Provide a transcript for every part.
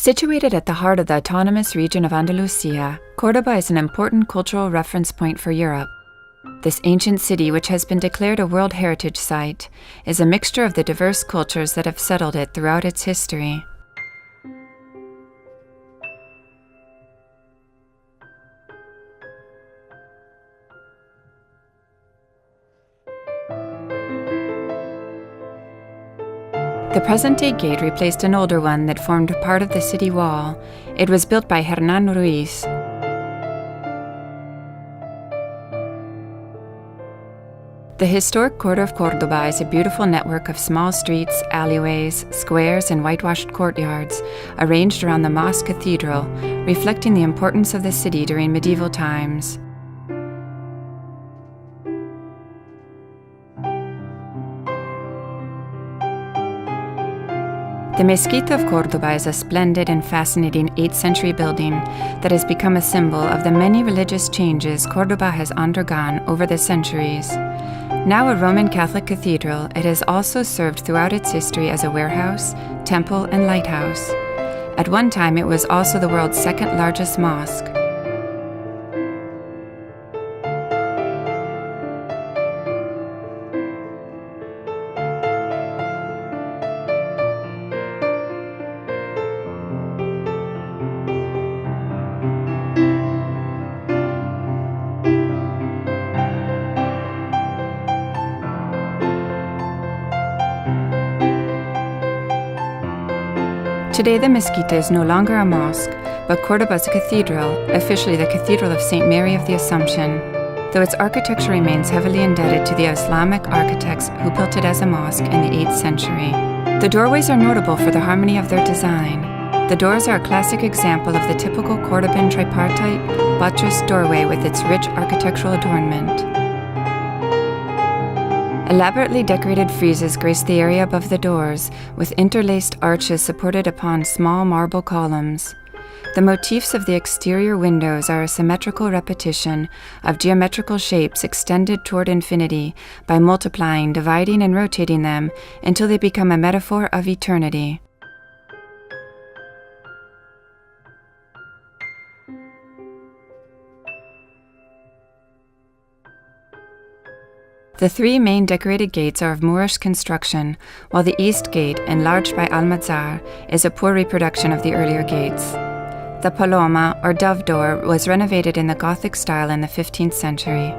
Situated at the heart of the autonomous region of Andalusia, Córdoba is an important cultural reference point for Europe. This ancient city, which has been declared a World Heritage Site, is a mixture of the diverse cultures that have settled it throughout its history. The present-day gate replaced an older one that formed part of the city wall. It was built by Hernán Ruiz. The historic Court of Cordoba is a beautiful network of small streets, alleyways, squares, and whitewashed courtyards, arranged around the mosque cathedral, reflecting the importance of the city during medieval times. The Mezquita of Cordoba is a splendid and fascinating 8th century building that has become a symbol of the many religious changes Cordoba has undergone over the centuries. Now a Roman Catholic cathedral, it has also served throughout its history as a warehouse, temple, and lighthouse. At one time, it was also the world's second largest mosque. Today the Mezquita is no longer a mosque, but Cordoba's a cathedral, officially the Cathedral of St. Mary of the Assumption, though its architecture remains heavily indebted to the Islamic architects who built it as a mosque in the 8th century. The doorways are notable for the harmony of their design. The doors are a classic example of the typical Cordoban tripartite, buttressed doorway with its rich architectural adornment. Elaborately decorated friezes grace the area above the doors, with interlaced arches supported upon small marble columns. The motifs of the exterior windows are a symmetrical repetition of geometrical shapes extended toward infinity by multiplying, dividing, and rotating them until they become a metaphor of eternity. The three main decorated gates are of Moorish construction, while the east gate, enlarged by Almanzar, is a poor reproduction of the earlier gates. The Paloma, or dove door, was renovated in the Gothic style in the 15th century.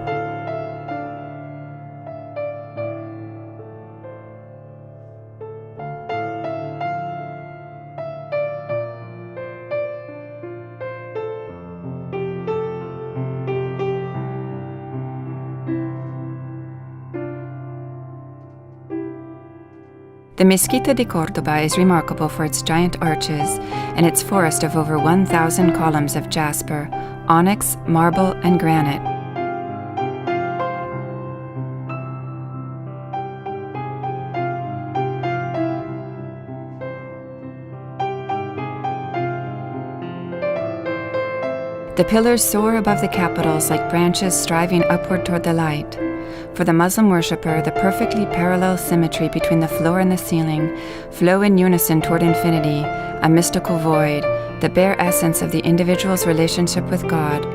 The Mezquita de Cordoba is remarkable for its giant arches and its forest of over 1,000 columns of jasper, onyx, marble, and granite. The pillars soar above the capitals like branches striving upward toward the light. For the Muslim worshipper, the perfectly parallel symmetry between the floor and the ceiling flow in unison toward infinity, a mystical void, the bare essence of the individual's relationship with God.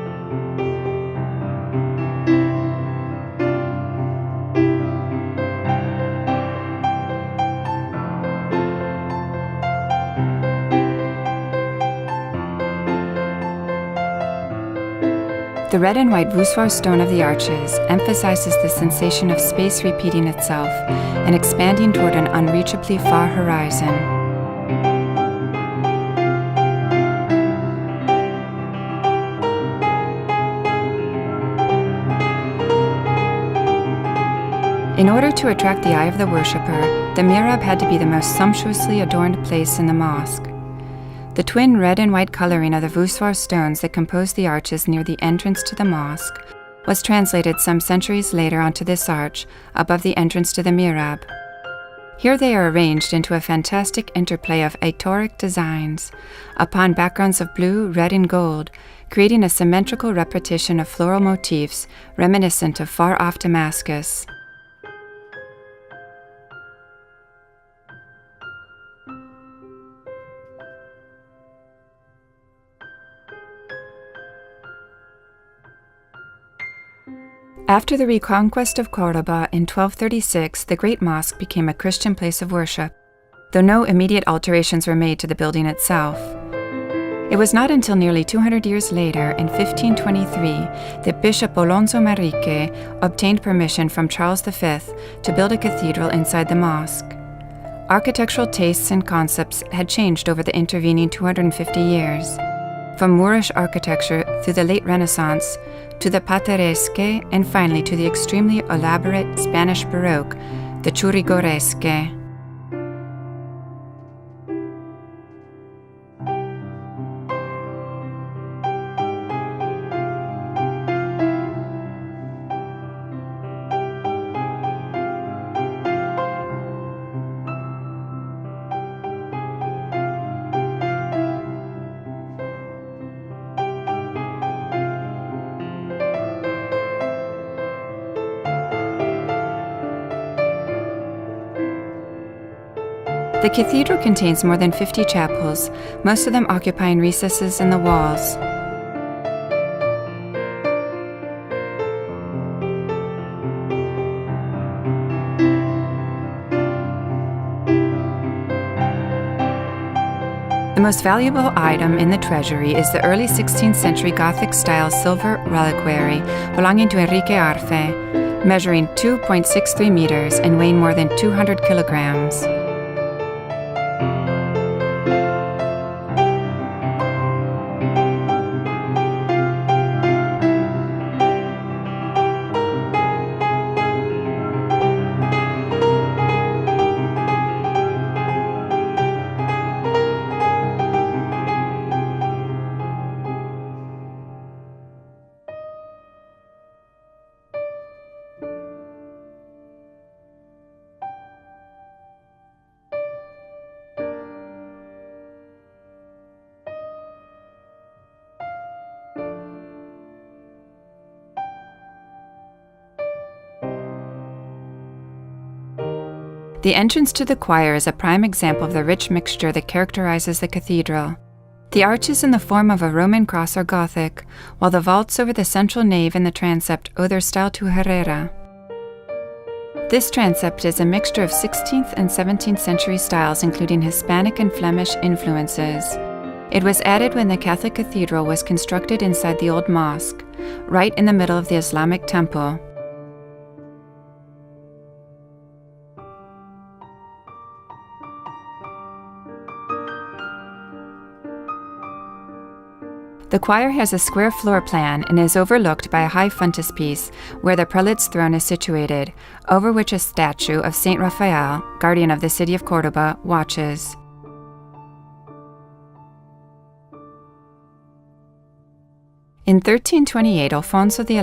The red and white voussoir stone of the arches emphasizes the sensation of space repeating itself and expanding toward an unreachably far horizon. In order to attract the eye of the worshipper, the mihrab had to be the most sumptuously adorned place in the mosque. The twin red and white coloring of the voussoir stones that compose the arches near the entrance to the mosque was translated some centuries later onto this arch above the entrance to the mihrab. Here they are arranged into a fantastic interplay of Aetoric designs upon backgrounds of blue, red, and gold, creating a symmetrical repetition of floral motifs reminiscent of far-off Damascus. After the reconquest of Córdoba in 1236, the Great Mosque became a Christian place of worship, though no immediate alterations were made to the building itself. It was not until nearly 200 years later, in 1523, that Bishop Alonso Manrique obtained permission from Charles V to build a cathedral inside the mosque. Architectural tastes and concepts had changed over the intervening 250 years, from Moorish architecture through the late Renaissance to the Plateresque and finally to the extremely elaborate Spanish Baroque, the Churrigoresque. The cathedral contains more than 50 chapels, most of them occupying recesses in the walls. The most valuable item in the treasury is the early 16th century Gothic-style silver reliquary belonging to Enrique Arfe, measuring 2.63 meters and weighing more than 200 kilograms. The entrance to the choir is a prime example of the rich mixture that characterizes the cathedral. The arch is in the form of a Roman cross or Gothic, while the vaults over the central nave and the transept owe their style to Herrera. This transept is a mixture of 16th and 17th century styles, including Hispanic and Flemish influences. It was added when the Catholic cathedral was constructed inside the old mosque, right in the middle of the Islamic temple. The choir has a square floor plan and is overlooked by a high frontispiece where the prelate's throne is situated, over which a statue of Saint Raphael, guardian of the city of Cordoba, watches. In 1328, Alfonso XI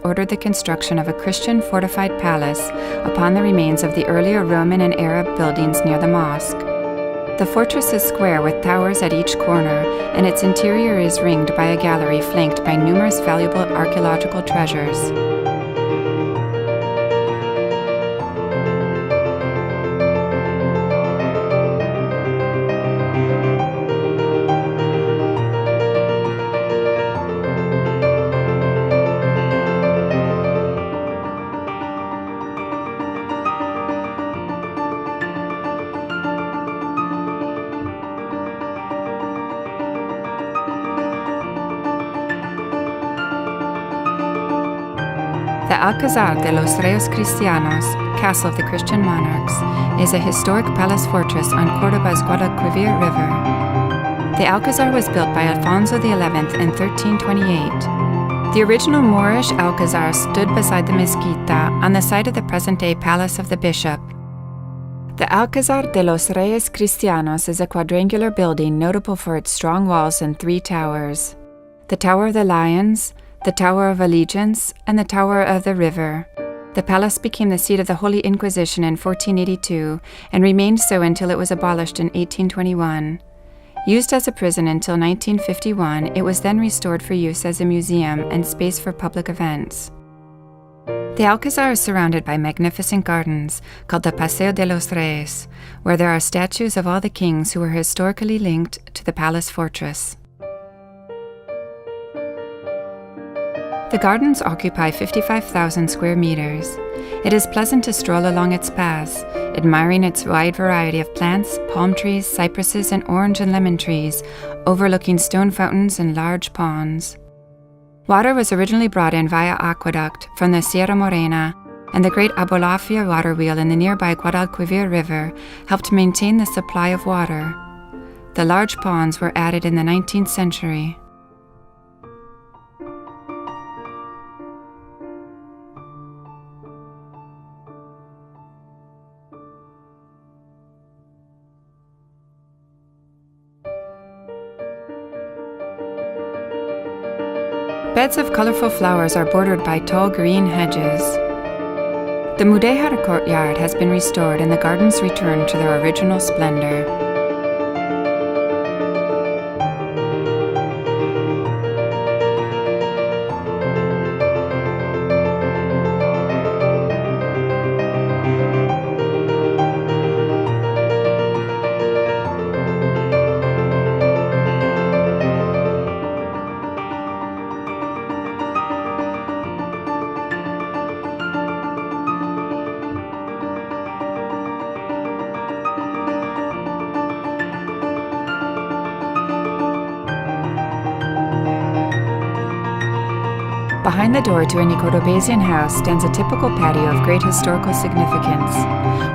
ordered the construction of a Christian fortified palace upon the remains of the earlier Roman and Arab buildings near the mosque. The fortress is square with towers at each corner, and its interior is ringed by a gallery flanked by numerous valuable archaeological treasures. The Alcázar de los Reyes Cristianos, Castle of the Christian Monarchs, is a historic palace fortress on Cordoba's Guadalquivir River. The Alcázar was built by Alfonso XI in 1328. The original Moorish Alcázar stood beside the Mezquita on the site of the present-day Palace of the Bishop. The Alcázar de los Reyes Cristianos is a quadrangular building notable for its strong walls and 3 towers: the Tower of the Lions, the Tower of Allegiance, and the Tower of the River. The palace became the seat of the Holy Inquisition in 1482 and remained so until it was abolished in 1821. Used as a prison until 1951, it was then restored for use as a museum and space for public events. The Alcázar is surrounded by magnificent gardens called the Paseo de los Reyes, where there are statues of all the kings who were historically linked to the palace fortress. The gardens occupy 55,000 square meters. It is pleasant to stroll along its paths, admiring its wide variety of plants, palm trees, cypresses, and orange and lemon trees, overlooking stone fountains and large ponds. Water was originally brought in via aqueduct from the Sierra Morena, and the great Abolafia water wheel in the nearby Guadalquivir River helped maintain the supply of water. The large ponds were added in the 19th century. Beds of colorful flowers are bordered by tall green hedges. The Mudéjar courtyard has been restored and the gardens returned to their original splendor. Behind the door to any Cordobesian house stands a typical patio of great historical significance,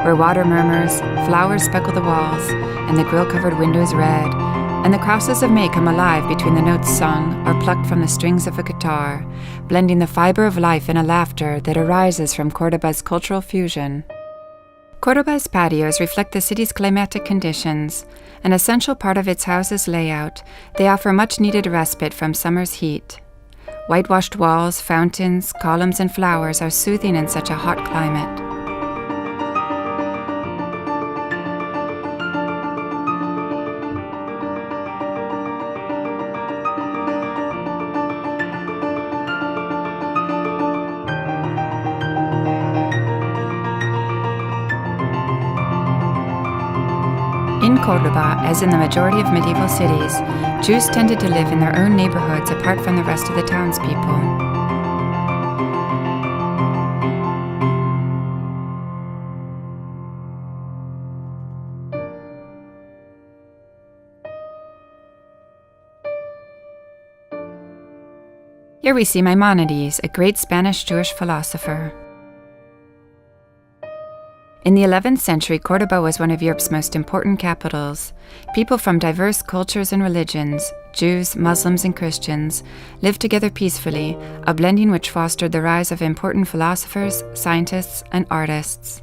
where water murmurs, flowers speckle the walls, and the grill-covered windows red, and the crosses of May come alive between the notes sung or plucked from the strings of a guitar, blending the fiber of life in a laughter that arises from Cordoba's cultural fusion. Cordoba's patios reflect the city's climatic conditions. An essential part of its house's layout, they offer much-needed respite from summer's heat. Whitewashed walls, fountains, columns, and flowers are soothing in such a hot climate. In Cordoba, as in the majority of medieval cities, Jews tended to live in their own neighborhoods apart from the rest of the townspeople. Here we see Maimonides, a great Spanish Jewish philosopher. In the 11th century, Cordoba was one of Europe's most important capitals. People from diverse cultures and religions, Jews, Muslims, and Christians, lived together peacefully, a blending which fostered the rise of important philosophers, scientists, and artists.